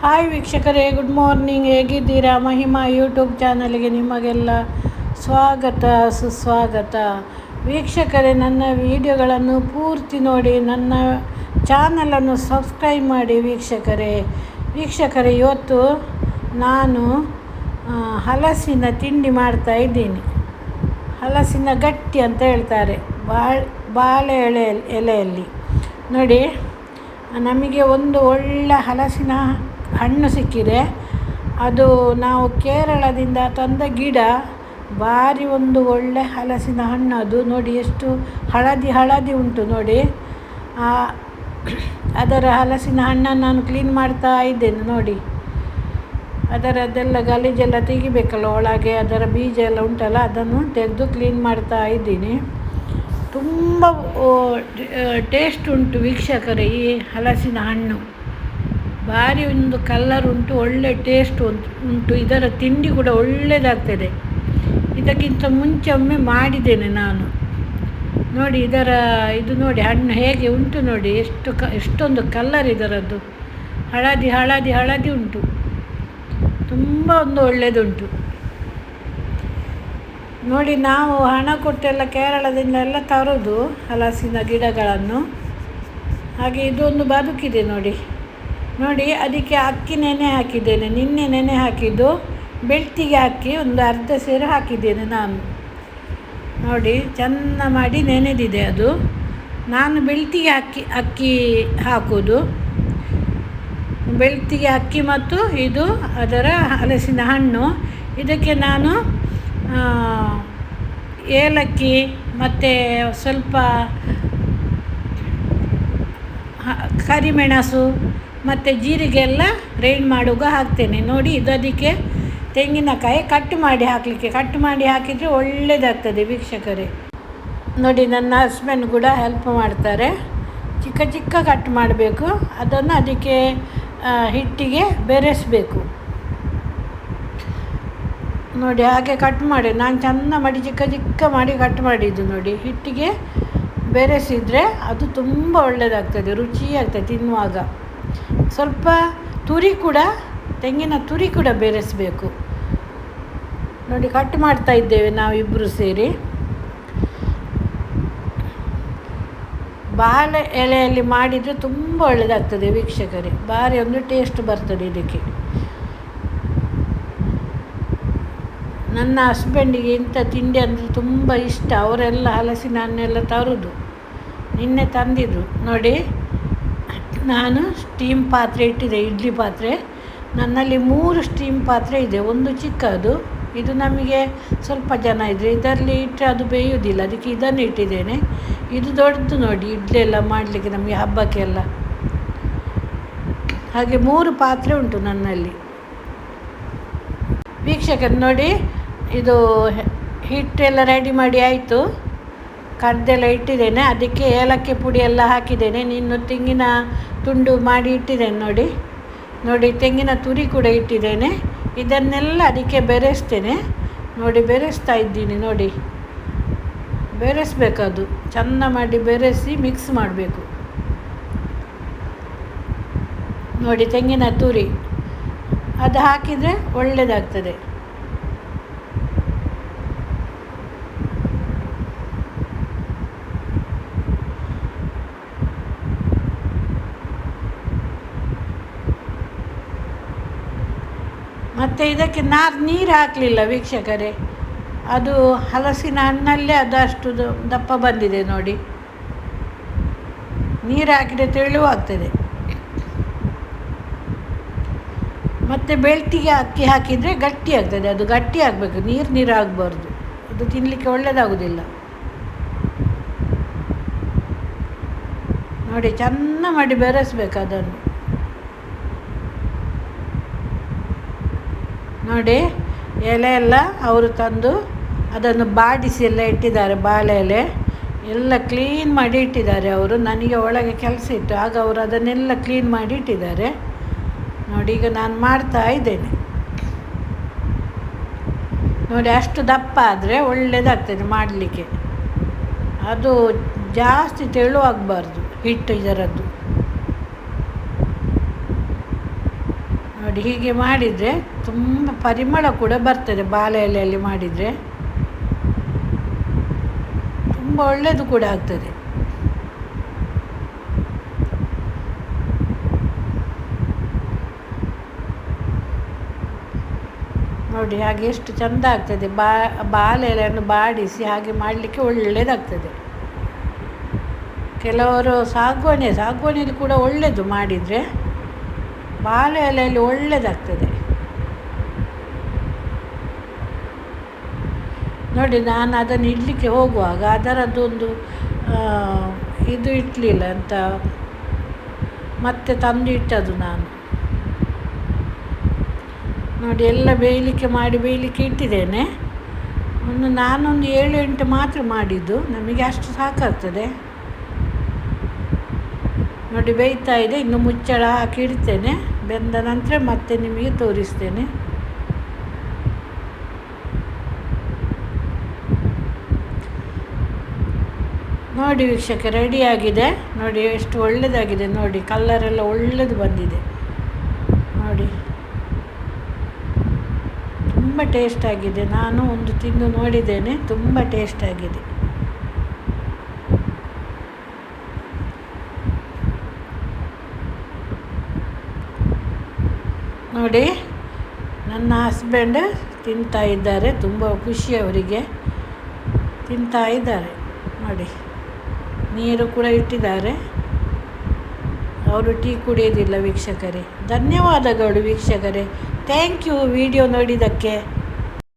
Hi ವೀಕ್ಷಕರೇ, good morning. ಹೇಗಿದ್ದೀರಾ? Mahima YouTube ಚಾನಲ್ಗೆ ನಿಮಗೆಲ್ಲ ಸ್ವಾಗತ ಸುಸ್ವಾಗತ. ವೀಕ್ಷಕರೇ, ನನ್ನ ವಿಡಿಯೋಗಳನ್ನು ಪೂರ್ತಿ ನೋಡಿ, ನನ್ನ ಚಾನಲನ್ನು ಸಬ್ಸ್ಕ್ರೈಬ್ ಮಾಡಿ. ವೀಕ್ಷಕರೇ, ಇವತ್ತು ನಾನು ಹಲಸಿನ ತಿಂಡಿ ಮಾಡ್ತಾ ಇದ್ದೀನಿ. ಹಲಸಿನ ಗಟ್ಟಿ ಅಂತ ಹೇಳ್ತಾರೆ, ಬಾಳೆ ಎಲೆಯಲ್ಲಿ. ನೋಡಿ, ನಮಗೆ ಒಂದು ಒಳ್ಳೆ ಹಲಸಿನ ಹಣ್ಣು ಸಿಕ್ಕಿದೆ. ಅದು ನಾವು ಕೇರಳದಿಂದ ತಂದ ಗಿಡ. ಭಾರಿ ಒಂದು ಒಳ್ಳೆ ಹಲಸಿನ ಹಣ್ಣು ಅದು. ನೋಡಿ ಎಷ್ಟು ಹಳದಿ ಉಂಟು ನೋಡಿ. ಅದರ ಹಲಸಿನ ಹಣ್ಣನ್ನು ನಾನು ಕ್ಲೀನ್ ಮಾಡ್ತಾ ಇದ್ದೇನೆ. ನೋಡಿ, ಅದರದ್ದೆಲ್ಲ ಗಲೀಜೆಲ್ಲ ತೆಗಿಬೇಕಲ್ಲ, ಒಳಗೆ ಅದರ ಬೀಜ ಎಲ್ಲ ಉಂಟಲ್ಲ, ಅದನ್ನು ತೆಗೆದು ಕ್ಲೀನ್ ಮಾಡ್ತಾ ಇದ್ದೀನಿ. ತುಂಬ ಟೇಸ್ಟ್ ಉಂಟು ವೀಕ್ಷಕರೇ ಈ ಹಲಸಿನ ಹಣ್ಣು. ಭಾರಿ ಒಂದು ಕಲ್ಲರ್ ಉಂಟು, ಒಳ್ಳೆ ಟೇಸ್ಟ್ ಉಂಟು. ಇದರ ತಿಂಡಿ ಕೂಡ ಒಳ್ಳೆಯದಾಗ್ತದೆ. ಇದಕ್ಕಿಂತ ಮುಂಚೆ ಒಮ್ಮೆ ಮಾಡಿದ್ದೇನೆ ನಾನು. ನೋಡಿ ಇದು ನೋಡಿ ಹಣ್ಣು ಹೇಗೆ ಉಂಟು ನೋಡಿ. ಎಷ್ಟೊಂದು ಕಲ್ಲರ್ ಇದರದ್ದು. ಹಳದಿ ಉಂಟು. ತುಂಬ ಒಂದು ಒಳ್ಳೆಯದುಂಟು ನೋಡಿ. ನಾವು ಹಣ ಕೊಟ್ಟೆಲ್ಲ ಕೇರಳದಿಂದ ಎಲ್ಲ ತರೋದು ಹಲಸಿನ ಗಿಡಗಳನ್ನು. ಹಾಗೆ ಇದೊಂದು ಬದುಕಿದೆ ನೋಡಿ. ಅದಕ್ಕೆ ಅಕ್ಕಿ ನೆನೆ ಹಾಕಿದ್ದೇನೆ. ನಿನ್ನೆ ನೆನೆ ಹಾಕಿದ್ದು ಬೆಳ್ತಿಗೆ ಹಾಕಿ ಒಂದು ಅರ್ಧ ಸೇರು ಹಾಕಿದ್ದೇನೆ ನಾನು. ನೋಡಿ, ಚೆಂದ ಮಾಡಿ ನೆನೆದಿದೆ ಅದು. ನಾನು ಬೆಳ್ತಿಗೆ ಅಕ್ಕಿ ಹಾಕೋದು. ಬೆಳ್ತಿಗೆ ಅಕ್ಕಿ ಮತ್ತು ಇದು ಅದರ ಹಲಸಿನ ಹಣ್ಣು. ಇದಕ್ಕೆ ನಾನು ಏಲಕ್ಕಿ ಮತ್ತು ಸ್ವಲ್ಪ ಕರಿಮೆಣಸು ಮತ್ತು ಜೀರಿಗೆ ಎಲ್ಲ ಗ್ರೈಂಡ್ ಮಾಡುವಾಗ ಹಾಕ್ತೇನೆ. ನೋಡಿ, ಅದಕ್ಕೆ ತೆಂಗಿನಕಾಯಿ ಕಟ್ ಮಾಡಿ ಹಾಕಿದರೆ ಒಳ್ಳೆಯದಾಗ್ತದೆ ವೀಕ್ಷಕರೇ. ನೋಡಿ, ನನ್ನ ಹಸ್ಬೆಂಡ್ ಕೂಡ ಹೆಲ್ಪ್ ಮಾಡ್ತಾರೆ. ಚಿಕ್ಕ ಕಟ್ ಮಾಡಬೇಕು. ಅದನ್ನು ಅದಕ್ಕೆ ಹಿಟ್ಟಿಗೆ ಬೆರೆಸಬೇಕು. ನೋಡಿ, ಹಾಗೆ ಕಟ್ ಮಾಡಿ ನಾನು ಚೆಂದ ಮಾಡಿ ಚಿಕ್ಕ ಮಾಡಿ ಕಟ್ ಮಾಡಿದ್ದು ನೋಡಿ. ಹಿಟ್ಟಿಗೆ ಬೆರೆಸಿದರೆ ಅದು ತುಂಬ ಒಳ್ಳೆಯದಾಗ್ತದೆ, ರುಚಿಯಾಗ್ತದೆ ತಿನ್ನುವಾಗ. ಸ್ವಲ್ಪ ತೆಂಗಿನ ತುರಿ ಕೂಡ ಬೆರೆಸಬೇಕು. ನೋಡಿ, ಕಟ್ ಮಾಡ್ತಾ ಇದ್ದೇವೆ ನಾವಿಬ್ಬರು ಸೇರಿ. ಬಾಳೆ ಎಲೆಯಲ್ಲಿ ಮಾಡಿದರೆ ತುಂಬ ಒಳ್ಳೆಯದಾಗ್ತದೆ ವೀಕ್ಷಕರೇ. ಭಾರಿ ಒಂದು ಟೇಸ್ಟ್ ಬರ್ತದೆ ಇದಕ್ಕೆ. ನನ್ನ ಹಸ್ಬೆಂಡಿಗೆ ಇಂಥ ತಿಂಡಿ ಅಂದರೆ ತುಂಬ ಇಷ್ಟ. ಅವರೆಲ್ಲ ಹಲಸಿನ ಹಣ್ಣೆಲ್ಲ ತರೋದು. ನಿನ್ನೆ ತಂದಿದ್ರು ನೋಡಿ. ನಾನು ಸ್ಟೀಮ್ ಪಾತ್ರೆ ಇಟ್ಟಿದ್ದೆ, ಇಡ್ಲಿ ಪಾತ್ರೆ. ನನ್ನಲ್ಲಿ 3 ಸ್ಟೀಮ್ ಪಾತ್ರೆ ಇದೆ. ಒಂದು ಚಿಕ್ಕದು, ಇದು ನಮಗೆ ಸ್ವಲ್ಪ ಜನ ಇದ್ದರೆ ಇದರಲ್ಲಿ ಇಟ್ಟರೆ ಅದು ಬೇಯುವುದಿಲ್ಲ, ಅದಕ್ಕೆ ಇದನ್ನು ಇಟ್ಟಿದ್ದೇನೆ. ಇದು ದೊಡ್ಡದು ನೋಡಿ, ಇಡ್ಲಿ ಎಲ್ಲ ಮಾಡಲಿಕ್ಕೆ ನಮಗೆ ಹಬ್ಬಕ್ಕೆಲ್ಲ. ಹಾಗೆ 3 ಪಾತ್ರೆ ಉಂಟು ನನ್ನಲ್ಲಿ ವೀಕ್ಷಕರು. ನೋಡಿ, ಇದು ಹಿಟ್ಟೆಲ್ಲ ರೆಡಿ ಮಾಡಿ ಆಯಿತು. ಕರ್ದೆಲ್ಲ ಇಟ್ಟಿದ್ದೇನೆ. ಅದಕ್ಕೆ ಏಲಕ್ಕಿ ಪುಡಿ ಎಲ್ಲ ಹಾಕಿದ್ದೇನೆ. ಇನ್ನು ತೆಂಗಿನ ತುಂಡು ಮಾಡಿ ಇಟ್ಟಿದ್ದೇನೆ ನೋಡಿ. ತೆಂಗಿನ ತುರಿ ಕೂಡ ಇಟ್ಟಿದ್ದೇನೆ. ಇದನ್ನೆಲ್ಲ ಅದಕ್ಕೆ ಬೆರೆಸ್ತೇನೆ. ನೋಡಿ, ಬೆರೆಸ್ತಾ ಇದ್ದೀನಿ ನೋಡಿ. ಬೆರೆಸಬೇಕದು ಚೆಂದ ಮಾಡಿ ಬೆರೆಸಿ ಮಿಕ್ಸ್ ಮಾಡಬೇಕು. ನೋಡಿ, ತೆಂಗಿನ ತುರಿ ಅದು ಹಾಕಿದರೆ ಒಳ್ಳೆಯದಾಗ್ತದೆ. ಮತ್ತು ಇದಕ್ಕೆ ನೀರು ಹಾಕಲಿಲ್ಲ ವೀಕ್ಷಕರೇ. ಅದು ಹಲಸಿನ ಹಣ್ಣಲ್ಲೇ ಅದಷ್ಟು ದಪ್ಪ ಬಂದಿದೆ ನೋಡಿ. ನೀರು ಹಾಕಿದರೆ ತೆಳುವಾಗ್ತದೆ. ಮತ್ತು ಬೆಳ್ತಿಗೆ ಅಕ್ಕಿ ಹಾಕಿದರೆ ಗಟ್ಟಿ ಆಗ್ತದೆ. ಅದು ಗಟ್ಟಿ ಆಗಬೇಕು, ನೀರು ಆಗಬಾರ್ದು. ಅದು ತಿನ್ನಲಿಕ್ಕೆ ಒಳ್ಳೆಯದಾಗೋದಿಲ್ಲ. ನೋಡಿ, ಚೆಂದ ಮಾಡಿ ಬೆರೆಸಬೇಕು ಅದನ್ನು. ನೋಡಿ, ಎಲೆ ಎಲ್ಲ ಅವರು ತಂದು ಅದನ್ನು ಬಾಡಿಸಿ ಎಲ್ಲ ಇಟ್ಟಿದ್ದಾರೆ. ಬಾಳೆ ಎಲೆ ಎಲ್ಲ ಕ್ಲೀನ್ ಮಾಡಿ ಇಟ್ಟಿದ್ದಾರೆ ಅವರು. ನನಗೆ ಒಳಗೆ ಕೆಲಸ ಇತ್ತು, ಆಗ ಅವರು ಅದನ್ನೆಲ್ಲ ಕ್ಲೀನ್ ಮಾಡಿ ಇಟ್ಟಿದ್ದಾರೆ. ನೋಡಿ, ಈಗ ನಾನು ಮಾಡ್ತಾ ಇದ್ದೇನೆ. ನೋಡಿ, ಅಷ್ಟು ದಪ್ಪ ಆದರೆ ಒಳ್ಳೆಯದಾಗ್ತದೆ ಮಾಡಲಿಕ್ಕೆ. ಅದು ಜಾಸ್ತಿ ತೆಳುವಾಗಬಾರ್ದು ಹಿಟ್ಟು ಇದರದ್ದು. ನೋಡಿ ಹೀಗೆ ಮಾಡಿದರೆ ತುಂಬ ಪರಿಮಳ ಕೂಡ ಬರ್ತದೆ. ಬಾಳೆ ಎಲೆಯಲ್ಲಿ ಮಾಡಿದರೆ ತುಂಬ ಒಳ್ಳೆಯದು ಕೂಡ ಆಗ್ತದೆ. ನೋಡಿ ಹಾಗೆ ಎಷ್ಟು ಚೆಂದ ಆಗ್ತದೆ. ಬಾಳೆ ಎಲೆಯನ್ನು ಬಾಡಿಸಿ ಹಾಗೆ ಮಾಡಲಿಕ್ಕೆ ಒಳ್ಳೆಯದಾಗ್ತದೆ. ಕೆಲವರು ಸಾಗುವಾನಿಯಲ್ಲಿ ಕೂಡ ಒಳ್ಳೆಯದು ಮಾಡಿದರೆ, ಬಾಳೆ ಎಲೆಯಲ್ಲಿ ಒಳ್ಳೆಯದಾಗ್ತದೆ. ನೋಡಿ ನಾನು ಅದನ್ನು ಇಡಲಿಕ್ಕೆ ಹೋಗುವಾಗ ಅದರದ್ದೊಂದು ಇದು ಇಡಲಿಲ್ಲ ಅಂತ ಮತ್ತೆ ತಂದು ಇಟ್ಟದ್ದು ನಾನು. ನೋಡಿ ಎಲ್ಲ ಬೇಯಲಿಕ್ಕೆ ಇಟ್ಟಿದ್ದೇನೆ. ನಾನೊಂದು 7-8 ಮಾತ್ರ ಮಾಡಿದ್ದು, ನಮಗೆ ಅಷ್ಟು ಸಾಕಾಗ್ತದೆ. ನೋಡಿ ಬೇಯ್ತಾ ಇದೆ. ಇನ್ನು ಮುಚ್ಚಳ ಹಾಕಿ ಇಡ್ತೇನೆ. ಬೆಂದ ನಂತರ ಮತ್ತೆ ನಿಮಗೆ ತೋರಿಸ್ತೇನೆ. ನೋಡಿ ವೀಕ್ಷಕ, ರೆಡಿಯಾಗಿದೆ. ನೋಡಿ ಎಷ್ಟು ಒಳ್ಳೆಯದಾಗಿದೆ. ನೋಡಿ ಕಲ್ಲರೆಲ್ಲ ಒಳ್ಳೆಯದು ಬಂದಿದೆ. ನೋಡಿ ತುಂಬ ಟೇಸ್ಟ್ ಆಗಿದೆ. ನಾನು ಒಂದು ತಿಂದು ನೋಡಿದ್ದೇನೆ, ತುಂಬ ಟೇಸ್ಟ್ ಆಗಿದೆ. ನೋಡಿ ನನ್ನ ಹಸ್ಬೆಂಡ್ ತಿಂತಾ ಇದ್ದಾರೆ. ತುಂಬ ಖುಷಿ ಅವರಿಗೆ, ತಿಂತಾ ಇದ್ದಾರೆ. ನೋಡಿ ನೀರು ಕೂಡ ಇಟ್ಟಿದ್ದಾರೆ. ಅವರು ಟೀ ಕುಡಿಯೋದಿಲ್ಲ ವೀಕ್ಷಕರೇ. ಧನ್ಯವಾದಗಳು ವೀಕ್ಷಕರೇ. ಥ್ಯಾಂಕ್ ಯು ವಿಡಿಯೋ ನೋಡಿದ್ದಕ್ಕೆ.